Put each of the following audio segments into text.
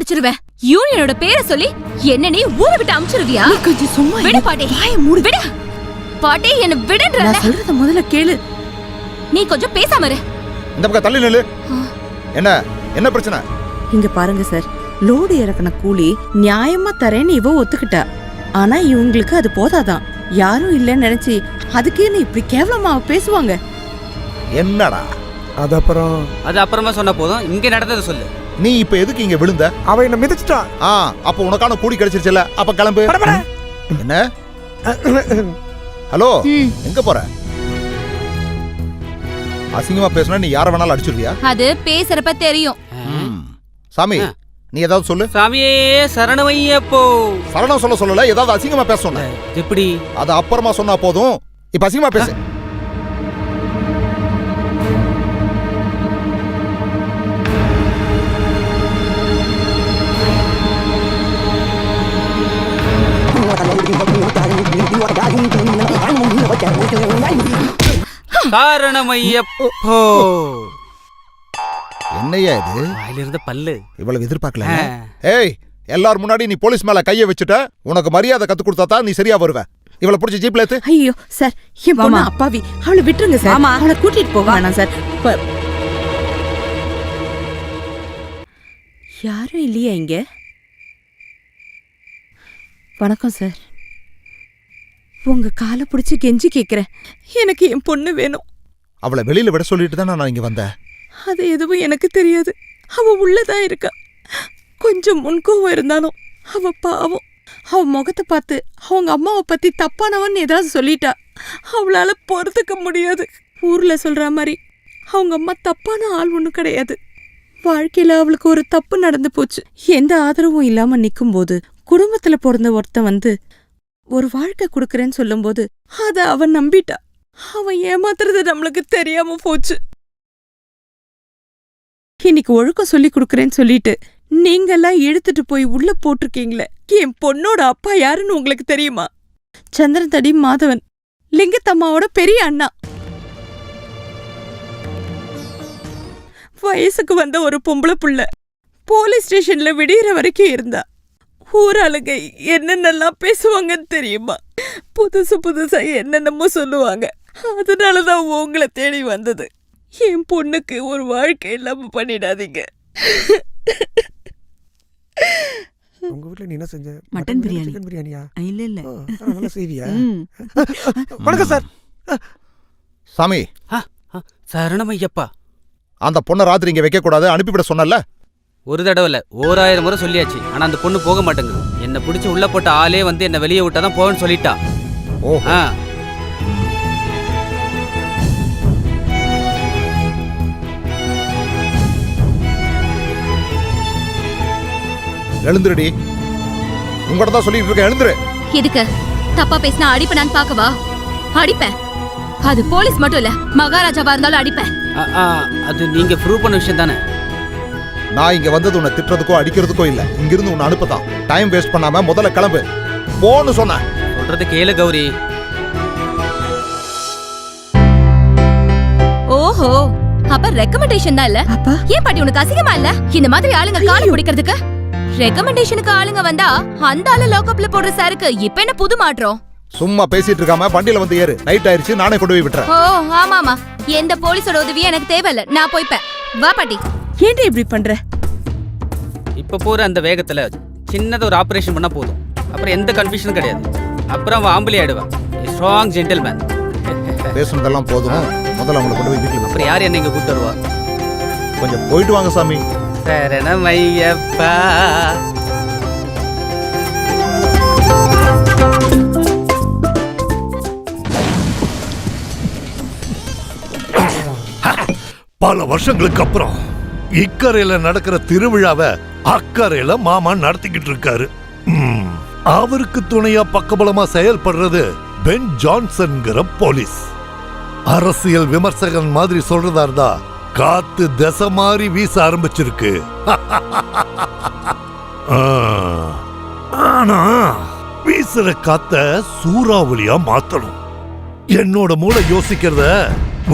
அடிச்சிருவேன். யூனியனோட பேரை சொல்லி என்ன நீ ஊரை விட்டு அமிச்சிருவியா? கொஞ்சம் சும்மா விடு பாட்டி. வாயை மூடு. விடு பாட்டி, என்ன விடுன்ற. நான் சொல்றத முதல்ல கேளு. நீ கொஞ்சம் பேசாம இரு. இந்த பக்கம் தள்ளி நில்லு. என்ன பிரச்சனை? இங்க பாருங்க சார், லோடு இறக்குன கூலி நியாயமா தரேன்னு இவ ஒத்துக்கிட்டா. ஆனா இவங்களுக்கு அது போதாதான். யாரும் இல்லன்னு நினைச்சு அதுக்குன்னு இப்படி கேவலமா பேசுவாங்க. என்னடா அது அப்புறமா சொன்ன போதும், இங்க நடந்தது சொல்லு. நீ இப்ப எதுக்கு இங்க விழுந்த? அவ என்ன மிதிச்சிட்டா. அப்ப உனக்கான கூடி கிடைச்சிருச்சுல, அப்ப கிளம்பு. என்ன? ஹலோ, எங்க போற? அசிங்கமா பேசுனா நீ யார வேணாலும் அடிச்சிருவியா? அது பேசுறப்ப தெரியும். சாமி, நீ ஏதாவது சொல்லு. சாமியே சரணமையப்போ. சரணம் சொல்லல, ஏதாவது அசிங்கமா பேச சொன்ன. எப்படி? அது அப்புறமா சொன்னா போதும், இப்ப அசிங்கமா பேசு. காரணமையப்போ. என்னையா இது? வாயிலிருந்த பல்லு. இவ்வளவு எதிர்பார்க்கல. ஏய், எல்லாரும் முன்னாடி நீ போலீஸ் மேல கைய வச்சுட்ட. உனக்கு மரியாதை கத்து கொடுத்தா நீ சரியா வருவ. இவளை புடிச்சு ஜீப்ல ஏத்து. ஐயோ சார், என் பொண்ணு அப்பாவி, அவளை விட்டுருங்க சார். அவளை கூட்டிட்டு போக வேணாம் சார். யாரும் இல்லையா இங்க? வணக்கம் சார். உங்க காலை பிடிச்சி கெஞ்சி கேக்குறேன், எனக்கு என் பொண்ணு வேணும். அவளை வெளியில விட சொல்லிட்டு தான் நான் இங்க வந்தேன். அது எதுவும் எனக்கு தெரியாது. அவ உள்ளதான் இருக்கா. கொஞ்சம் முன்கோவம் இருந்தாலும் அவ பாவம். அவ முகத்தை பார்த்து அவங்க அம்மாவை பத்தி தப்பானவன் ஏதாவது சொல்லிட்டா அவளால பொறுத்துக்க முடியாது. ஊர்ல சொல்ற மாதிரி அவங்க அம்மா தப்பான ஆள் ஒண்ணும் கிடையாது. வாழ்க்கையில அவளுக்கு ஒரு தப்பு நடந்து போச்சு. எந்த ஆதரவும் இல்லாம நிக்கும் போது குடும்பத்துல பிறந்த ஒருத்தன் வந்து ஒரு வாழ்க்கை கொடுக்கறேன்னு சொல்லும் போது அத அவன் நம்பிட்டா. அவன் ஏமாத்துறது நம்மளுக்கு தெரியாம போச்சு. இன்னைக்கு ஒழுக்கம் சொல்லி கொடுக்கறேன்னு சொல்லிட்டு நீங்கெல்லாம் எடுத்துட்டு போய் உள்ள போட்டிருக்கீங்களே. என் பொண்ணோட அப்பா யாருன்னு உங்களுக்கு தெரியுமா? சந்திரன் தடி மாதவன், லிங்கத்தம்மாவோட பெரிய அண்ணா. வயசுக்கு வந்த ஒரு பொம்பளை புள்ள போலீஸ் ஸ்டேஷன்ல விடியற வரைக்கும் இருந்தா. ஊராளுங்க என்னென்னலாம் பேசுவாங்கன்னு தெரியுமா? புதுசா என்னென்னமோ சொல்லுவாங்க. அதனாலதான் உங்களை தேடி வந்தது. என் பொண்ணுக்கு ஒரு வாழ்க்கை இல்லாம பண்ணிடாதீங்க. உங்க வீட்ல நீ என்ன செஞ்ச? மட்டன் பிரியாணி. சிக்கன் பிரியாணியா? இல்ல நல்லா செய்வியா? வணக்கம் சார். சாமி, சரணமையப்பா. அந்த பொண்ணை ராத்திரி இங்க வைக்க கூடாது, அனுப்பிவிட சொன்னல. ஒரு தடவை இல்ல, 1000 முறை சொல்லியாச்சு. ஆனா அந்த பொண்ணு போக மாட்டேங்குது. என்ன பிடிச்சி உள்ள போட்ட ஆளே வந்து என்ன வெளியே விட்டாதான் போவேன்னு சொல்லிட்டா. ஓஹோ. எழுந்துருடி. உங்கள்கிட்ட தான் சொல்லிட்டு இருக்க, எழுந்துரு. எதுக்கு? தப்பா பேசினா அடிப்பேன் பாக்கவா? அடிப்பேன். அது போலீஸ் மட்டும் இல்ல, மகாராஜாவா இருந்தாலும் அடிப்பேன். அது நீங்க ப்ரூவ் பண்ண விஷயம் தானே. நான் இங்க வந்தது உன்னை திட்டுறதுக்கோ அடிக்கிறதுக்கோ இல்ல. இங்கிருந்து உன்னை அனுப்பதான். டைம் வேஸ்ட் பண்ணாம முதல்ல கிளம்பு. போன்னு சொன்ன. சொல்றது கேளு கௌரி. ஓஹோ, அப்ப ரெக்கமெண்டேஷன் தான் இல்ல? ஏன் பாட்டி உனக்கு அசிங்கமா இல்ல இந்த மாதிரி ஆளுங்க காலை பிடிக்கிறதுக்கு? ரெக்கமெண்டேஷனுக்கு ஆளுங்க வந்தா அந்த ஆளு லாக்அப்ல போடுற சாருக்கு இப்ப என்ன புது மாற்றம்? சும்மா பேசிட்டு இருக்காம வண்டியில வந்து ஏறு. நைட் ஆயிருச்சு, நானே கொண்டு போய் விட்டுறேன். ஓ ஆமாமா, எந்த போலீஸோட உதவியும் எனக்கு தேவையில்ல. நான் போய்ப்பேன். வா பாட்டி. ஏன்டா இப்படி பண்ற? இப்ப போற அந்த வேகத்துல சின்னதா ஒரு ஆபரேஷன் பண்ணா போதும். அப்புறம் எந்த கன்ஃபியூஷனும் கிடையாது. அப்புறம் அவன் ஆம்பளி ஆயிடுவான். Strong gentleman. பேசுனதெல்லாம் போதும், முதல்ல அவங்களை கொண்டு போய் வீட்டுல. அப்புறம் யார் என்ன இங்க கூட்டு வருவா? கொஞ்சம் போயிட்டு வாங்க சாமி. சரணமையப்பா. பல வருஷங்களுக்கு அப்புறம் இக்கரையில நடக்கிற திருவிழாவை அக்கறையில மாமா நடத்திக்கிட்டு இருக்காரு. அவருக்கு துணையா பக்கபலமா செயல்படுறது பென் ஜான்சன்ங்கிற போலீஸ். அரசியல் விமர்சகன் மாதிரி சொல்றதா இருந்தா காத்து திசை மாறி வீச ஆரம்பிச்சிருக்கு. ஆனா வீசுற காத்த சூறாவளியா மாத்தணும். என்னோட மூளை யோசிக்கிறத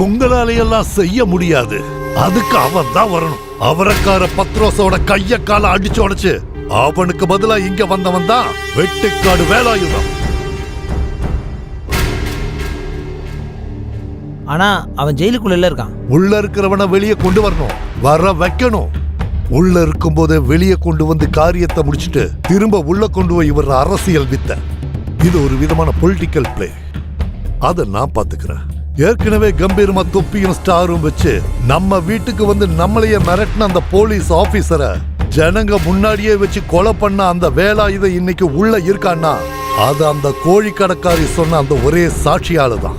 உங்களாலையெல்லாம் செய்ய முடியாது. அதுக்கு அவன் தான் வரணும். அவரக்கார பத்ரோஸோட கைய கால அடிச்சு உடைச்சு அவனுக்கு பதிலா இங்க வந்தவன் தான் வெட்டுக்காடு வேலாயுதம். ஆனா அவன் ஜெயிலுக்குள்ள இருக்கான். உள்ள இருக்கிறவனை வெளியே கொண்டு வரணும், வர வைக்கணும். உள்ள இருக்கும்போது வெளியே கொண்டு வந்து காரியத்தை முடிச்சிட்டு திரும்ப உள்ள கொண்டு போய் இவர் அரசியல் வித்த. இது ஒரு விதமான பொலிட்டிக்கல் பிளே. அத நான் பாத்துக்கிறேன். ஏற்கனவே கம்பீரமா தொப்பியும் ஸ்டாரும் வச்சு நம்ம வீட்டுக்கு வந்து நம்மளையே மிரட்டின அந்த போலீஸ் ஆபீசரை ஜனங்க முன்னாடியே வச்சு கொலை பண்ண அந்த வேலாயுதம் இன்னைக்கு உள்ள இருக்கான்னா அது அந்த கோழி கடைக்காரி சொன்ன அந்த ஒரே சாட்சியால தான்.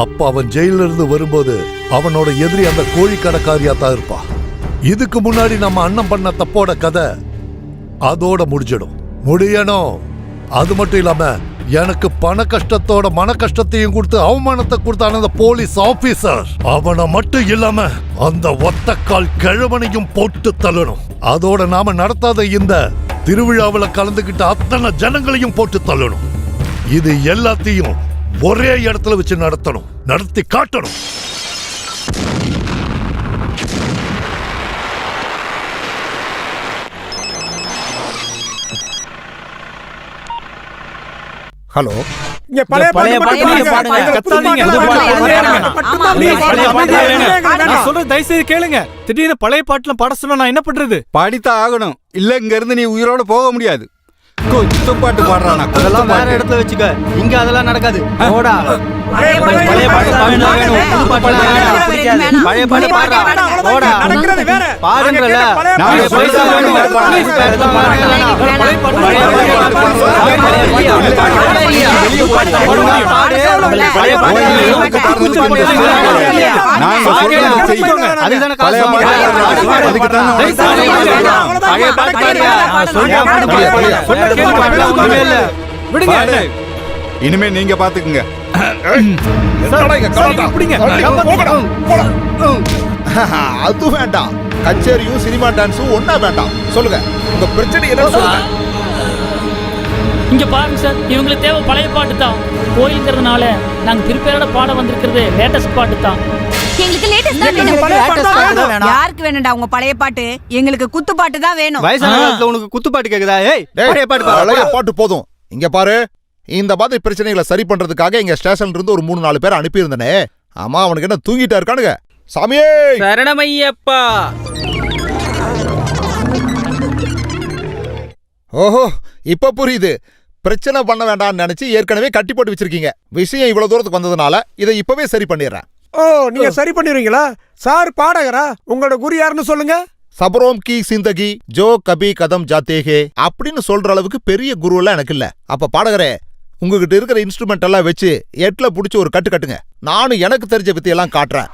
அப்ப அவன் ஜெயில இருந்து வரும்போது அவனோட எதிரி அந்த கோழி கடைக்காரியா தான் இருப்பா. இதுக்கு முன்னாடி நம்ம அண்ணன் பண்ண தப்போட கதை அதோட முடியணும். அது மட்டும் இல்லாம எனக்கு பண கஷ்டத்தோட மன கஷ்டத்தையும் கொடுத்து அவமானத்தை கொடுத்தான அந்த போலீஸ் ஆபீசர் அவனை மட்டும் இல்லாம அந்த ஒத்தக்கால் கிழவனையும் போட்டு தள்ளணும். அதோட நாம நடத்தாத இந்த திருவிழாவில் கலந்துகிட்ட அத்தனை ஜனங்களையும் போட்டு தள்ளணும். இது எல்லாத்தையும் ஒரே இடத்துல வச்சு நடத்தணும், நடத்தி காட்டணும். ஹலோ, இங்க பழைய பாடுங்க. நான் சொல்றது தயவு செய்து கேளுங்க. திடீர்னு பழைய பாட்டுல பாட சொன்னா நான் என்ன பண்றது? பாடித்தான் ஆகணும். இல்ல இங்க இருந்து நீ உயிரோட போக முடியாது. குத்துப்பாட்டு பாடுறானா? அதெல்லாம் வேற இடத்துல வச்சுக்க. இங்க அதெல்லாம் நடக்காது. போடா. பழைய பாட்டு பாடுறா. போடா. பாடுங்கல. இனிமே நீங்க பாத்துக்குங்க. அது வேண்டாம். கச்சேரியும் சினிமா டான்ஸும் ஒன்னா வேண்டாம். சொல்லுங்க, உங்க பிரச்சனை என்ன சொல்லுங்க. இங்க பாருங்க சார், இவங்களுக்கு தேவை பழைய பாட்டு தான். கோயிலுங்கிறதுனால நாங்க பிரிப்பேரோட பாட வந்திருக்கிறது லேட்டஸ்ட் பாட்டு தான். எங்களுக்கு லேட்டஸ்ட் தான் வேணும். யாருக்கு வேணும்டா உங்க பழைய பாட்டு? எங்களுக்கு குத்து பாட்டு தான் வேணும். வயசான காலத்துல உனக்கு குத்து பாட்டு கேக்குதா? ஏய், பழைய பாட்டு பழைய பாட்டு போதும். இங்க பாரு, இந்த மாதிரி பிரச்சனைகளை சரி பண்றதுக்காக எங்க ஸ்டேஷன்ல இருந்து ஒரு 3-4 பேர் அனுப்பி இருந்தனே. ஆமா, அவனுக்கு என்ன தூங்கிட்டா இருக்கானுங்க? சாமியே சரணமையப்பா. ஓஹோ, இப்ப புரியுது. பிரச்சனை பண்ண வேண்டாம்னு நினைச்சு ஏற்கனவே கட்டி போட்டு வச்சிருக்கீங்க. விஷயம் இவ்வளவு தூரத்துக்கு வந்ததுனால இதை இப்பவே சரி பண்ணிடுறேன். ஓ, நீங்க சரி பண்ணிடுவீங்களா? சார் பாடகரா? உங்களோட குரு யாருன்னு சொல்லுங்க. சபரோம் கி சிந்தகி ஜோ கபி கதம் ஜாத்தேகே அப்படின்னு சொல்ற அளவுக்கு பெரிய குரு எல்லாம் எனக்கு இல்ல. அப்ப பாடகரே, உங்ககிட்ட இருக்கிற இன்ஸ்ட்ருமெண்ட் எல்லாம் வச்சு எட்ல புடிச்சு ஒரு கட்டு கட்டுங்க. நானும் எனக்கு தெரிஞ்ச வித்தையெல்லாம் காட்டுறேன்.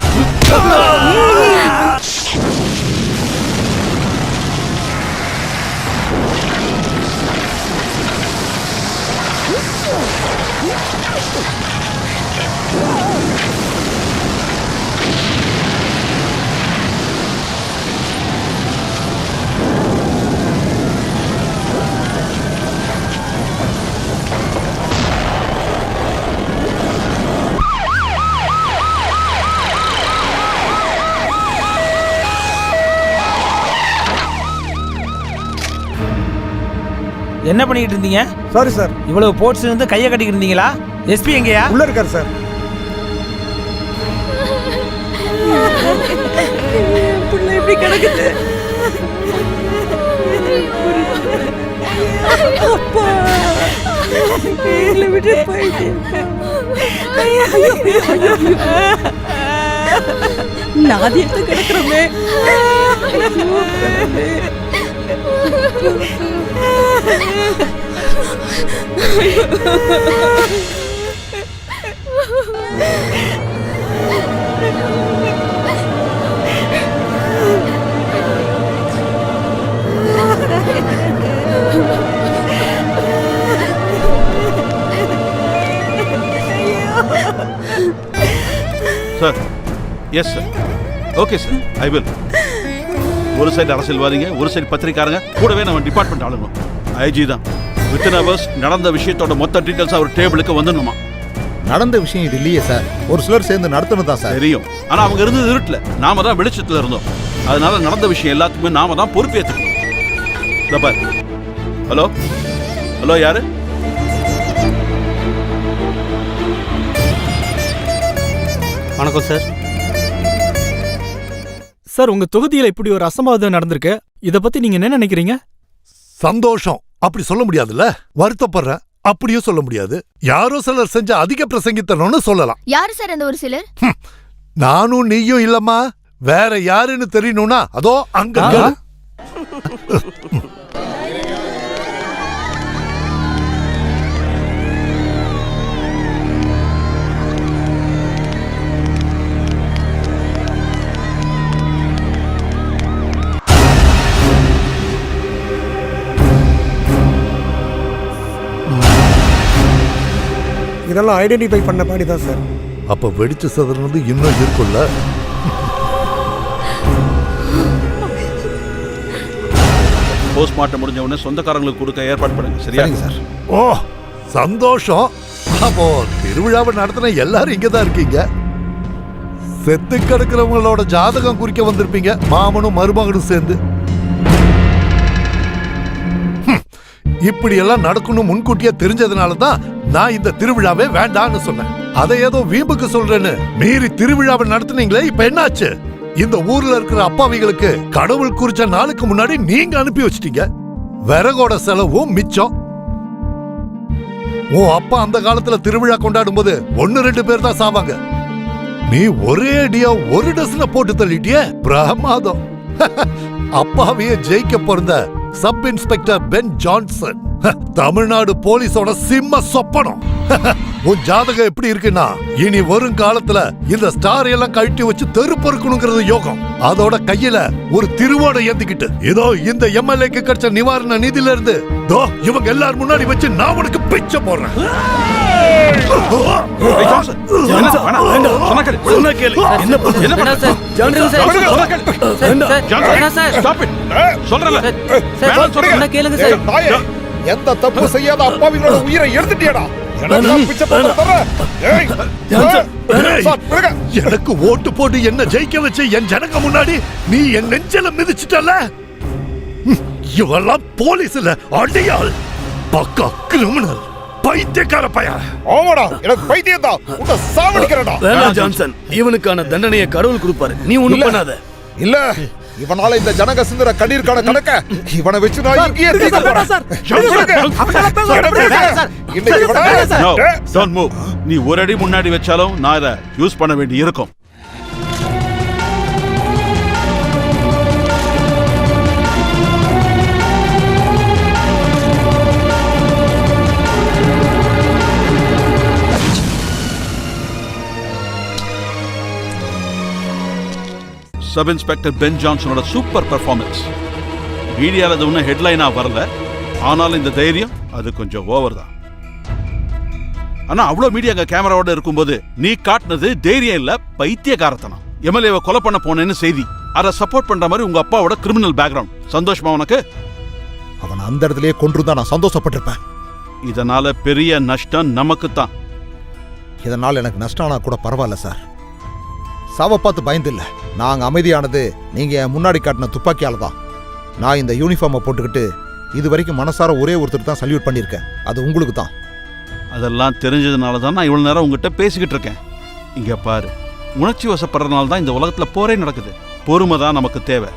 என்ன பண்ணிட்டு இருந்தீங்க? Sorry sir. இவ்வளவு போட்ஸ் இருந்து கைய கட்டிட்டு இருந்தீங்களா? எஸ்பி எங்கயா? உள்ள இருக்காரு சார். புள்ள எப்படி கிடக்குது? அப்பா, விட்டு போயிட்டு நாதியத்தை கிடக்குறோமே. Sir, yes sir, okay sir, I will. ஒரு சைடு அரசியல்வாதிங்க, ஒரு சைடு பத்திரிக்காரங்க, கூடவே நம்ம டிபார்ட்மெண்ட் ஆளுங்க. ஐஜி தான் வித்தின் ஹவர்ஸ் நடந்த விஷயத்தோட மொத்த டீட்டெயில்ஸ் அவர் டேபிளுக்கு வந்துடணுமா? நடந்த விஷயம் இது இல்லையே சார். ஒரு சிலர் சேர்ந்து நடத்தணும் தான் சார். தெரியும், ஆனா அவங்க இருந்தது இருட்டுல, நாம தான் வெளிச்சத்துல இருந்தோம். அதனால நடந்த விஷயம் எல்லாத்துக்குமே நாம தான் பொறுப்பேற்றுக்கணும். இதோ பாரு. ஹலோ ஹலோ, யாரு? வணக்கம் சார். சார், உங்க தொகுதியில இப்படி ஒரு அசம்பாவிதம் நடந்திருக்கு. இத பத்தி நீங்க என்ன நினைக்கிறீங்க? சந்தோஷம் அப்படி சொல்ல முடியாதுல்ல, வருத்தப்படுற அப்படியும் சொல்ல முடியாது. யாரோ சிலர் செஞ்ச அதிக பிரசங்கித்தனம்னு சொல்லலாம். யாரு சார் அந்த ஒரு சிலர்? நானும் நீயும் இல்லம்மா, வேற யாருன்னு தெரியணும்னா அதோ அங்க. இதெல்லாம் ஐடென்டிஃபை பண்ண பாடி தான் சார். அப்ப வெடிச்சு சதுறது இன்னும் இருக்குல்ல. போஸ்ட்மார்ட்டம் முடிஞ்ச உடனே சொந்தக்காரங்களுக்கு கொடுக்க ஏற்பாடு பண்ணுங்க. சரியா சார்? ஓ சந்தோஷம். அப்போ திருவிழாவை நடத்தின எல்லாரும் இங்கதான் இருக்கீங்க. செத்து கிடக்கிறவங்களோட ஜாதகம் குறிக்க வந்திருப்பீங்க, மாமனும் மருமகனும் சேர்ந்து. இப்படி எல்லாம் நடக்கணும் முன்கூட்டியே தெரிஞ்சதுனாலதான் நான் இந்த திருவிழாவே வேண்டான்னு சொன்னேன். அதை ஏதோ வீம்புக்கு சொல்றேன்னு மீறி திருவிழாவை நடத்துனீங்களே, இப்ப என்னாச்சு? இந்த ஊர்ல இருக்கிற அப்பாவிகளுக்கு கடவுள் குறிச்ச நாளுக்கு முன்னாடி நீங்க அனுப்பி வச்சிட்டீங்க. விறகோட செலவும் மிச்சம். உன் அப்பா அந்த காலத்துல திருவிழா கொண்டாடும் போது 1-2 பேர் தான் சாவாங்க. நீ ஒரே அடியா ஒரு டசனை போட்டு தள்ளிட்டிய. பிரமாதம். அப்பாவையே ஜெயிக்க பிறந்த sub inspector Ben Johnson, Tamil Nadu போலீஸோட சிம்ம சொப்பனம். உன் ஜாதகம் எப்படி இருக்குன்னா, இனி வரும் காலத்துல இந்த ஸ்டார் எல்லாம் கழட்டி வச்சு தெருப்பறுக்கணுங்கிறது யோகம். அதோட கையில ஒரு திருவோட ஏந்திக்கிட்டு, இதோ இந்த எம்எல்ஏக்கு கிடைச்ச நிவாரண நிதியில இருந்து இவங்க எல்லாரும் முன்னாடி வச்சு நான் உனக்கு பிச்சை போடுறேன். எந்த தப்பு செய்யாத அப்பாவிகளோட உயிரை எடுத்துட்டியடா. எனக்கு ஓட்டு போட்டு என்ன ஜெயிக்க வச்சு என் ஜனங்க முன்னாடி நீ என் நெஞ்சல மிதிச்சிட்டல. இவெல்லாம் போலீஸ் இல்ல, அடியாள், பக்கா கிரிமினல், பைத்தியக்கார பையன். ஆமாடா, எனக்கு பைத்தியம் தான். உன்னை சாவடிக்கிறடா. ஜான்சன், இவனுக்கான தண்டனையை கடவுள் கொடுப்பாரு, நீ ஒண்ணும் பண்ணாத. இல்ல, இவனால இந்த ஜனங்க சிந்துற கண்ணீருக்கான கணக்க இவனை வச்சு நான் இங்கேயே தீர்க்க போறேன். நீ ஒரு அடி முன்னாடி வச்சாலும் நான் இதை யூஸ் பண்ண வேண்டி இருக்கும். சப் இன்ஸ்பெக்டர் பென் ஜான்சனோட சூப்பர் பெர்ஃபார்மன்ஸ். மீடியாவில் அது ஒன்றும் ஹெட்லைனா வரல, ஆனாலும் இந்த தைரியம் அது கொஞ்சம் ஓவர் தான். ஆனா அவ்வளோ மீடியா அங்க கேமராவோட இருக்கும்போது நீ காட்டினது தைரியம் இல்ல, பைத்தியக்காரத்தனம். எம்எல்ஏவை கொலை பண்ண போனேன்னு செய்தி, அதை சப்போர்ட் பண்ற மாதிரி உங்க அப்பாவோட கிரிமினல் பேக்ரவுண்ட். சந்தோஷமா உனக்கு? அவன் அந்த இடத்துலயே கொன்றுதான் நான் சந்தோஷப்பட்டிருப்பேன். இதனால பெரிய நஷ்டம் நமக்கு தான். இதனால எனக்கு நஷ்டம் ஆனா கூட பரவாயில்ல சார். சாவ பார்த்து பயந்து இல்ல, நாங்க அமைதியானது நீங்க என் முன்னாடி காட்டின துப்பாக்கியால தான். நான் இந்த யூனிஃபார்மை போட்டுக்கிட்டு இது வரைக்கும் மனசார ஒரே ஒருத்தர் தான் சல்யூட் பண்ணியிருக்கேன், அது உங்களுக்கு தான். அதெல்லாம் தெரிஞ்சதுனால தான் நான் இவ்வளவு நேரம் உங்ககிட்ட பேசிக்கிட்டு இருக்கேன். இங்க பாரு, உணர்ச்சி வசப்படுறதுனால தான் இந்த உலகத்துல போரே நடக்குது. பொறுமை தான் நமக்கு தேவை.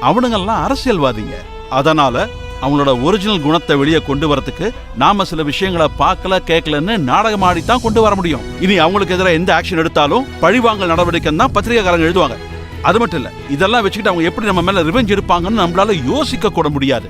அவனுங்கெல்லாம் அரசியல்வாதிங்க, அதனால அவங்களோட ஒரிஜினல் குணத்தை வெளியே கொண்டு வரதுக்கு நாம சில விஷயங்களை பார்க்கல கேட்கலன்னு நாடகம் ஆடித்தான் கொண்டு வர முடியும். இனி அவங்களுக்கு எதிராக எந்த ஆக்ஷன் எடுத்தாலும் பழிவாங்கல் நடவடிக்கை தான் பத்திரிகைக்காரங்க எழுதுவாங்க. அது மட்டும் இல்ல, இதெல்லாம் வச்சுக்கிட்டு அவங்க எப்படி நம்ம மேல ரிவெஞ்ச் எடுப்பாங்கன்னு நம்மளால யோசிக்க கூட முடியாது.